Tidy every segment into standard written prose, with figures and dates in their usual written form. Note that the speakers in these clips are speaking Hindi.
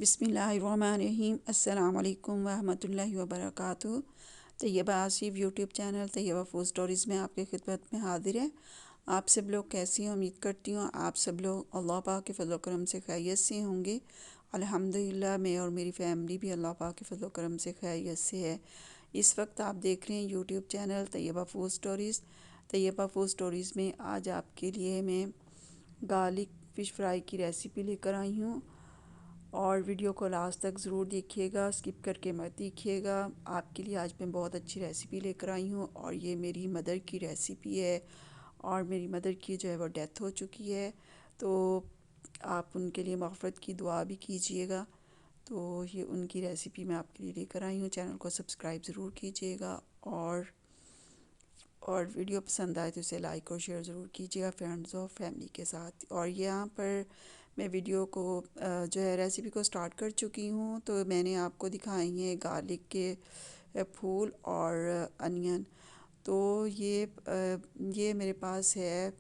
बिस्मिल्लाहिर्रहमानिर्रहीम अस्सलाम वालेकुम वरहमतुल्लाहि वबरकातुहू। Tayyaba Asif YouTube channel Tayyaba food stories में आपके खिदमत में हाजिर है। आप सब लोग कैसी हैं? उम्मीद करती हूँ आप सब लोग अल्लाह पाक के फजल करम से खैरियत से होंगे। अल्हम्दुलिल्लाह मैं और मेरी फ़ैमिली भी अल्लाह पाक के फजल करम से खैरियत से है। इस वक्त आप देख रहे हैं YouTube channel Tayyaba food stories. Tayyaba food stories में आज आपके लिए मैं गार्लिक फ़िश फ्राई की रेसिपी लेकर आई हूँ और वीडियो को लास्ट तक ज़रूर देखिएगा, स्किप करके मत देखिएगा। आपके लिए आज मैं बहुत अच्छी रेसिपी लेकर आई हूँ और ये मेरी मदर की रेसिपी है और मेरी मदर की जो है वो डेथ हो चुकी है, तो आप उनके लिए मग़फ़िरत की दुआ भी कीजिएगा। तो ये उनकी रेसिपी मैं आपके लिए लेकर आई हूँ। चैनल को सब्सक्राइब ज़रूर कीजिएगा और वीडियो पसंद आए तो इसे लाइक और शेयर ज़रूर कीजिएगा फ्रेंड्स और फैमिली के साथ। और यहाँ पर मैं वीडियो को जो है रेसिपी को स्टार्ट कर चुकी हूँ। तो मैंने आपको दिखाई हैं गार्लिक के फूल और अनियन। तो ये मेरे पास है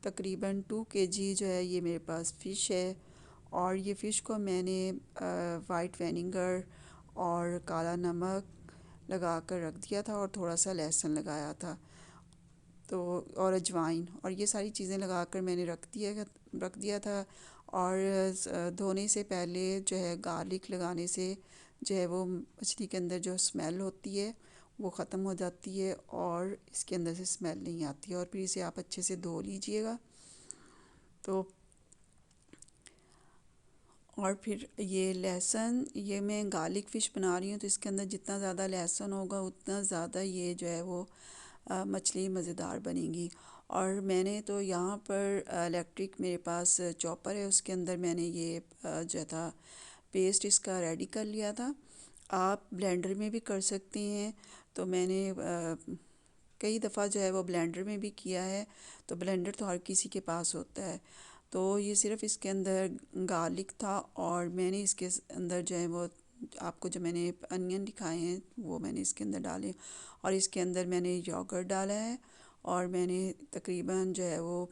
तकरीबन 2 kg जो है ये मेरे पास फ़िश है। और ये फ़िश को मैंने वाइट विनेगर और काला नमक लगा कर रख दिया था और थोड़ा सा लहसुन लगाया था, तो और अजवाइन, और ये सारी चीज़ें लगाकर मैंने रख दिया था। और धोने से पहले जो है गार्लिक लगाने से जो है वो मछली के अंदर जो स्मेल होती है वो ख़त्म हो जाती है और इसके अंदर से स्मेल नहीं आती है। और फिर इसे आप अच्छे से धो लीजिएगा। तो और फिर ये लहसुन, ये मैं गार्लिक फ़िश बना रही हूँ तो इसके अंदर जितना ज़्यादा लहसुन होगा उतना ज़्यादा ये जो है वो मछली मज़ेदार बनेगी। और मैंने तो यहाँ पर इलेक्ट्रिक मेरे पास चॉपर है, उसके अंदर मैंने ये जो था पेस्ट इसका रेडी कर लिया था। आप ब्लेंडर में भी कर सकते हैं। तो मैंने कई दफ़ा जो है वो ब्लेंडर में भी किया है। तो ब्लेंडर तो हर किसी के पास होता है। तो ये सिर्फ़ इसके अंदर गार्लिक था और मैंने इसके अंदर जो है वो आपको जो मैंने अनियन दिखाए हैं वो मैंने इसके अंदर डाले। और इसके अंदर मैंने योगर्ट डाला है और मैंने तकरीबन जो है वो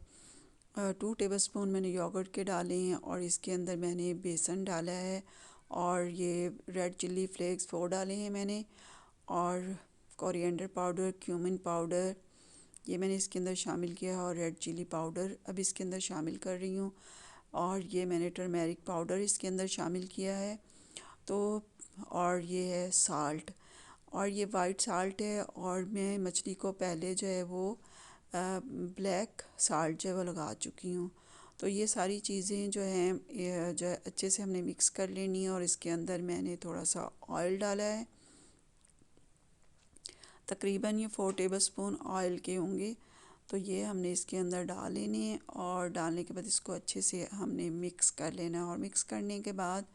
2 टेबलस्पून मैंने योगर्ट के डाले हैं। और इसके अंदर मैंने बेसन डाला है और ये रेड चिल्ली फ्लेक्स 4 डाले हैं मैंने। और कोरिएंडर पाउडर, क्यूमिन पाउडर ये मैंने इसके अंदर शामिल किया है और रेड चिली पाउडर अब इसके अंदर शामिल कर रही हूँ। और ये मैंने टर्मेरिक पाउडर इसके अंदर शामिल किया है। तो और ये है साल्ट, और ये वाइट साल्ट है। और मैं मछली को पहले जो है वो ब्लैक साल्ट जो है वो लगा चुकी हूँ। तो ये सारी चीज़ें जो हैं ये जो है अच्छे से हमने मिक्स कर लेनी है। और इसके अंदर मैंने थोड़ा सा ऑयल डाला है, तकरीबन ये 4 टेबलस्पून ऑयल के होंगे। तो ये हमने इसके अंदर डाल लेने हैं और डालने के बाद इसको अच्छे से हमने मिक्स कर लेना है। और मिक्स करने के बाद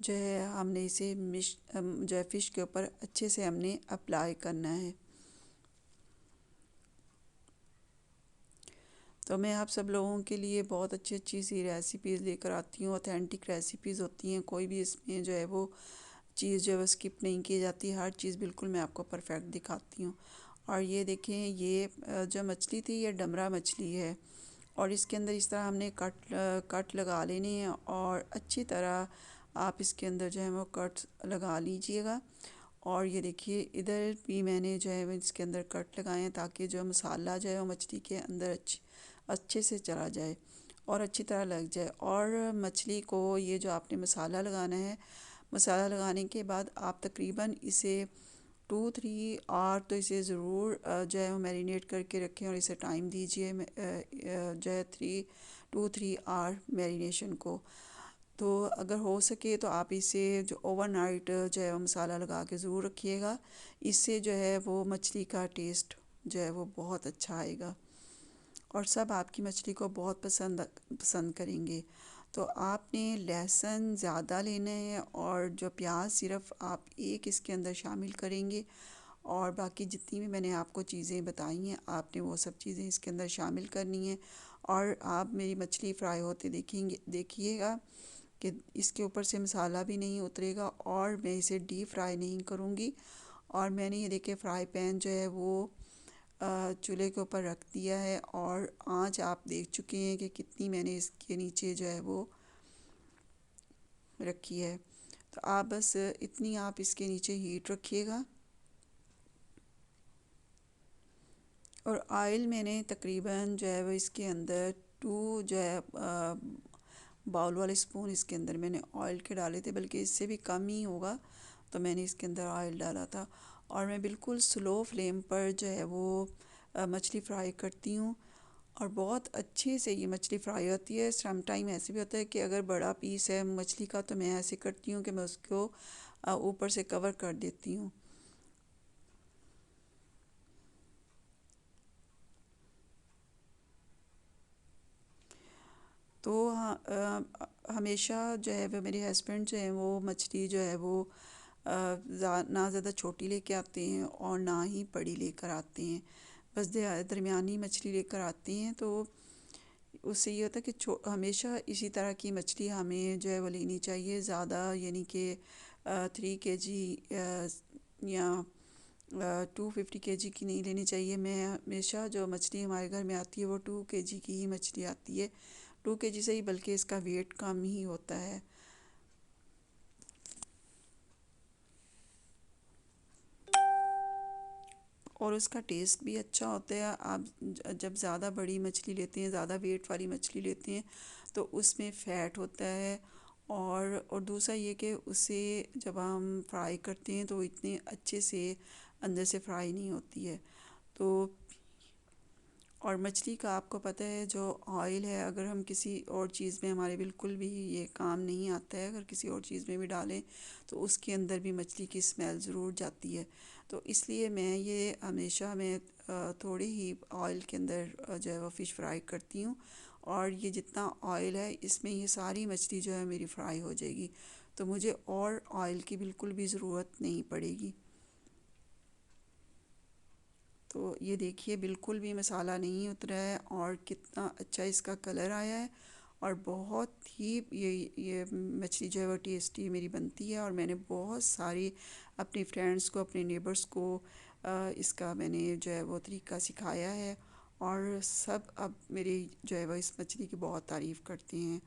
जो है हमने इसे जो है फ़िश के ऊपर अच्छे से हमने अप्लाई करना है। तो मैं आप सब लोगों के लिए बहुत अच्छी अच्छी सी रेसिपीज़ लेकर आती हूँ। ऑथेंटिक रेसिपीज़ होती हैं, कोई भी इसमें जो है वो चीज़ जो है वो स्किप नहीं की जाती, हर चीज़ बिल्कुल मैं आपको परफेक्ट दिखाती हूँ। और ये देखें, ये जो मछली थी ये डमरा मछली है और इसके अंदर इस तरह हमने कट लगा लेने हैं और अच्छी तरह आप इसके अंदर जो है वो कट लगा लीजिएगा। और ये देखिए इधर भी मैंने जो है वो इसके अंदर कट लगाए हैं ताकि जो मसाला जो है वो मछली के अंदर अच्छे से चला जाए और अच्छी तरह लग जाए। और मछली को ये जो आपने मसाला लगाना है, मसाला लगाने के बाद आप तकरीबन इसे 2-3 आवर तो इसे ज़रूर जो है वो मैरिनेट करके रखें और इसे टाइम दीजिए जो है 2-3 आवर मैरिनेशन को। तो अगर हो सके तो आप इसे जो ओवरनाइट जो है वो मसाला लगा के ज़रूर रखिएगा। इससे जो है वो मछली का टेस्ट जो है वो बहुत अच्छा आएगा और सब आपकी मछली को बहुत पसंद करेंगे। तो आपने लहसुन ज़्यादा लेना है और जो प्याज सिर्फ़ आप एक इसके अंदर शामिल करेंगे और बाकी जितनी भी मैंने आपको चीज़ें बताई हैं आपने वो सब चीज़ें इसके अंदर शामिल करनी है। और आप मेरी मछली फ्राई होते देखिएगा कि इसके ऊपर से मसाला भी नहीं उतरेगा और मैं इसे डीप फ्राई नहीं करूँगी। और मैंने ये देखिए फ्राई पैन जो है वो चूल्हे के ऊपर रख दिया है और आँच आप देख चुके हैं कि कितनी मैंने इसके नीचे जो है वो रखी है। तो आप बस इतनी आप इसके नीचे हीट रखिएगा। और ऑयल मैंने तकरीबन जो है वो इसके अंदर 2 जो है बाउल वाले स्पून इसके अंदर मैंने ऑयल के डाले थे, बल्कि इससे भी कम ही होगा। तो मैंने इसके अंदर ऑयल डाला था और मैं बिल्कुल स्लो फ्लेम पर जो है वो मछली फ्राई करती हूँ। और बहुत अच्छे से ये मछली फ्राई होती है। सम टाइम ऐसे भी होता है कि अगर बड़ा पीस है मछली का तो मैं ऐसे करती हूँ कि मैं उसको ऊपर से कवर कर देती हूँ। तो हाँ, हमेशा जो है वो मेरे हस्बैंड जो है वो मछली जो है वो ना ज़्यादा छोटी लेके आते हैं और ना ही बड़ी लेकर आते हैं। बस दरमियानी मछली लेकर आते हैं। तो उससे ये होता है कि हमेशा इसी तरह की मछली हमें जो है वो लेनी चाहिए। ज़्यादा यानी कि 3 kg या 250 kg की नहीं लेनी चाहिए। मैं हमेशा जो मछली हमारे घर में आती है वो 2 kg की ही मछली आती है। 2 kg से ही बल्कि इसका वेट कम ही होता है। और उसका टेस्ट भी अच्छा होता है। आप जब ज़्यादा बड़ी मछली लेते हैं, ज़्यादा वेट वाली मछली लेते हैं तो उसमें फ़ैट होता है। और दूसरा ये कि उसे जब हम फ्राई करते हैं तो इतने अच्छे से अंदर से फ्राई नहीं होती है। तो और मछली का आपको पता है जो ऑयल है, अगर हम किसी और चीज़ में हमारे बिल्कुल भी ये काम नहीं आता है, अगर किसी और चीज़ में भी डालें तो उसके अंदर भी मछली की स्मेल ज़रूर जाती है। तो इसलिए मैं ये हमेशा मैं थोड़ी ही ऑयल के अंदर जो है वो फ़िश फ्राई करती हूँ। और ये जितना ऑयल है इसमें ये सारी मछली जो है मेरी फ्राई हो जाएगी। तो मुझे और ऑयल की बिल्कुल भी ज़रूरत नहीं पड़ेगी। तो ये देखिए बिल्कुल भी मसाला नहीं उतरा है और कितना अच्छा इसका कलर आया है। और बहुत ही ये मछली जो है वो टेस्टी मेरी बनती है। और मैंने बहुत सारी अपनी फ्रेंड्स को, अपने नेबर्स को इसका मैंने जो है वो तरीका सिखाया है। और सब अब मेरी जो है वो इस मछली की बहुत तारीफ़ करते हैं।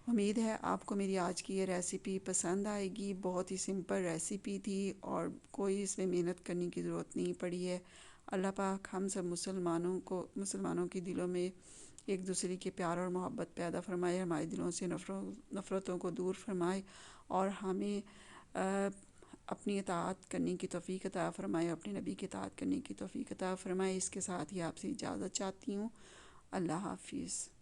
उम्मीद है आपको मेरी आज की ये रेसिपी पसंद आएगी। बहुत ही सिंपल रेसिपी थी और कोई इसमें मेहनत करने की ज़रूरत नहीं पड़ी है। अल्लाह पाक हम सब मुसलमानों के दिलों में एक दूसरे के प्यार और मोहब्बत पैदा फरमाए, हमारे दिलों से नफ़रतों को दूर फरमाए और हमें अपनी इताअत करने की तौफ़ीक अता फ़रमाए, अपने नबी की इताअत करने की तौफ़ीक अता फ़रमाए। इसके साथ ही आपसे इजाज़त चाहती हूँ। अल्लाह हाफ़िज़।